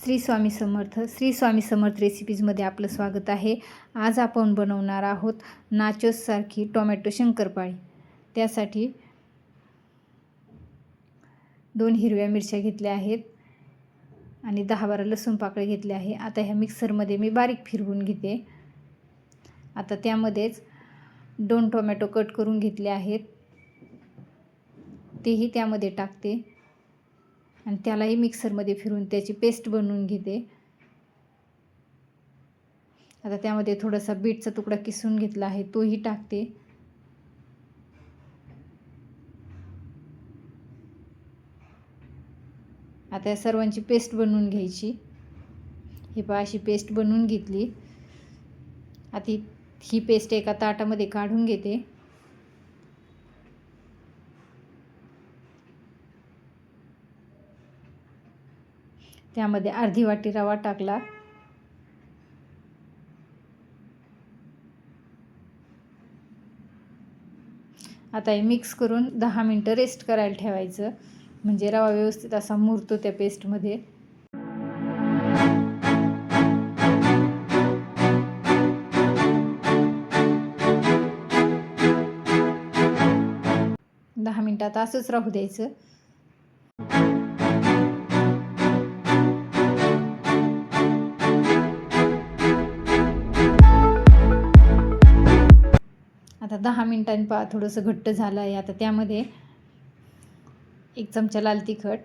श्री स्वामी समर्थ. श्री स्वामी समर्थ रेसिपीजमध्ये आपलं स्वागत आहे. आज आपण बनवणार आहोत नाचोससारखी टोमॅटो शंकरपाळी. त्यासाठी 2 हिरव्या मिरच्या घेतल्या आहेत आणि 10-12 लसूण पाकळ्या घेतल्या आहे. आता ह्या मिक्सरमध्ये मी बारीक फिरवून घेते. आता त्यामध्येच 2 टोमॅटो कट करून घेतले आहेत, तेही त्यामध्ये टाकते आणि त्यालाही मिक्सरमध्ये फिरवून त्याची पेस्ट बनवून घेते. आता त्यामध्ये थोडासा बीटचा तुकडा किसून घेतला आहे, तोही टाकते. आता या सर्वांची पेस्ट बनवून घ्यायची. हे पहा, अशी पेस्ट बनवून घेतली. आता ही पेस्ट एका ताटामध्ये काढून घेते. त्यामध्ये अर्धी वाटी रवा टाकला. आता हे मिक्स करून 10 मिनटं रेस्ट करायला ठेवायचं, म्हणजे रवा व्यवस्थित असा मुरतो त्या पेस्टमध्ये. दहा मिनटात असंच राहू द्यायचं. आता 10 मिनिटांनी पहा थोडंसं घट्ट झालं आहे. आता त्यामध्ये 1 चमचा लाल तिखट,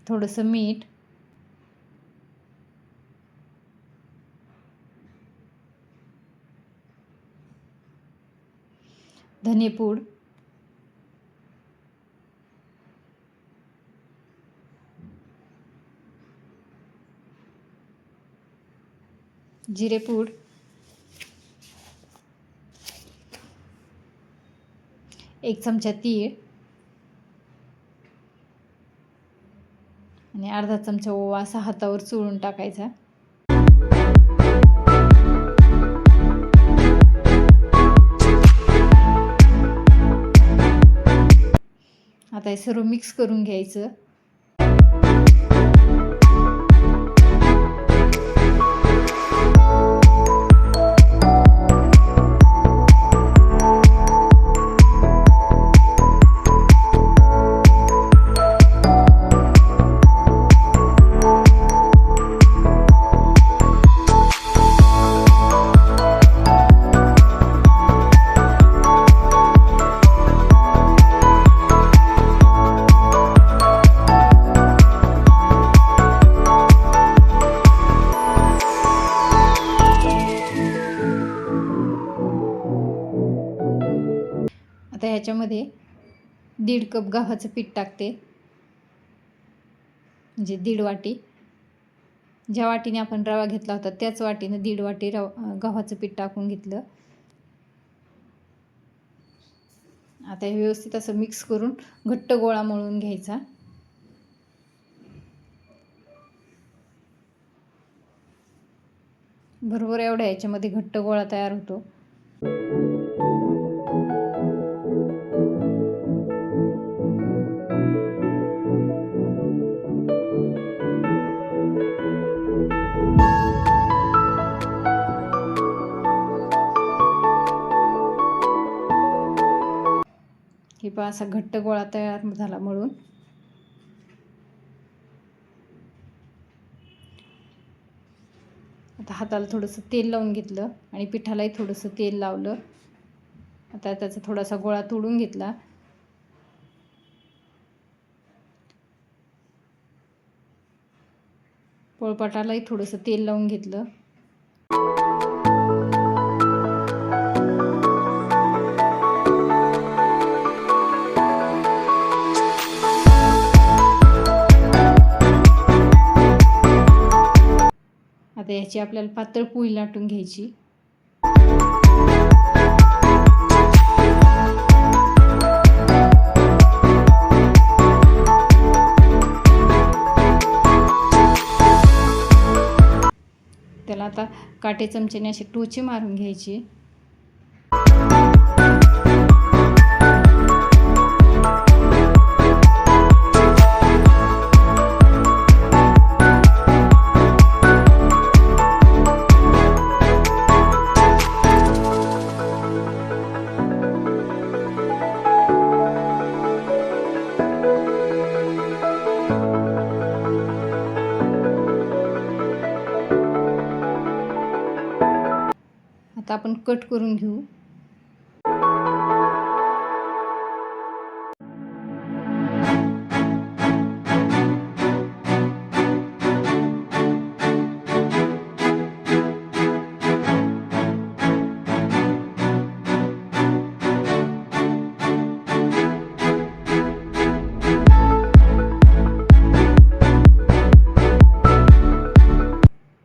थोडंसं मीठ, धनेपूड, जिरेपूड, एक चमचा तीळ आणि अर्धा चमचा ओवा असा हातावर चोळून टाकायचा. आता हे सर्व मिक्स करून घ्यायचं. आता ह्याच्यामध्ये 1.5 कप गव्हाचं पीठ टाकते, म्हणजे 1.5 वाटी. ज्या वाटीने आपण रवा घेतला होता त्याच वाटीने 1.5 वाटी गव्हाचं पीठ टाकून घेतलं. आता हे व्यवस्थित असं मिक्स करून घट्ट गोळा मळून घ्यायचा. बरोबर एवढ्या याच्यामध्ये घट्ट गोळा तयार होतो. हे पहा, असा घट्ट गोळा तयार झाला मळून. आता हाताला थोडंसं तेल लावून घेतलं आणि पिठालाही थोडंसं तेल लावलं. आता त्याचा थोडासा गोळा तोडून घेतला. पोळपाटालाही थोडंसं तेल लावून घेतलं. आता याची आपल्याला पातळ पोळी लाटून घ्यायची. त्याला आता काटे चमच्याने अशी टोची मारून घ्यायची. आपण कट करून घेऊ.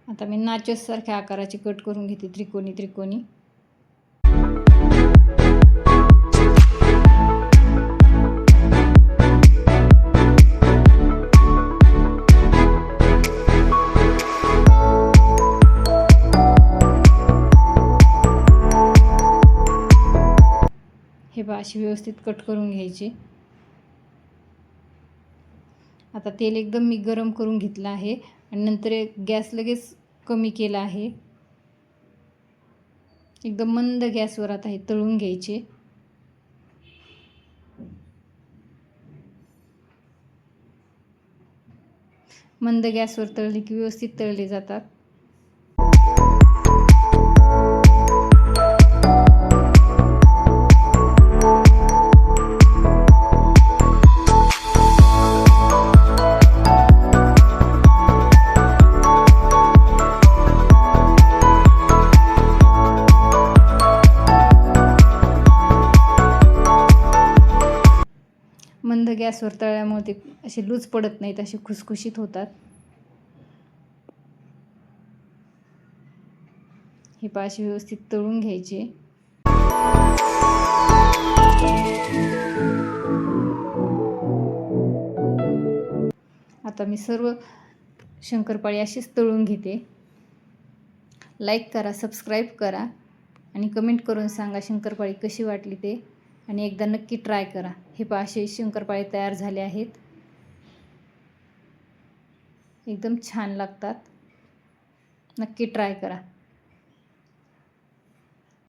आता मी नाचोस सारख्या आकाराचे कट करून घेते, त्रिकोणी त्रिकोणी. हे बघा अशी व्यवस्थित कट करून घ्यायची. आता तेल एकदम मी गरम करून घेतलं आहे आणि नंतर गॅस लगेच कमी केला आहे. एकदम मंद गॅसवर आता हे तळून घ्यायचे. मंद गॅसवर तळले की व्यवस्थित तळले जातात. मंद गॅसवर तळल्यामुळे ते असे लूज पडत नाहीत, असे खुसखुशीत होतात. हे असे व्यवस्थित तळून घ्यायचे. आता मी सर्व शंकरपाळी अशीच तळून घेते. लाईक करा, सबस्क्राईब करा आणि कमेंट करून सांगा शंकरपाळी कशी वाटली ते. आणि एकदा नक्की ट्राय करा. हे असे शंकरपाळे तयार झाले आहेत. एकदम छान लागतात. नक्की ट्राय करा.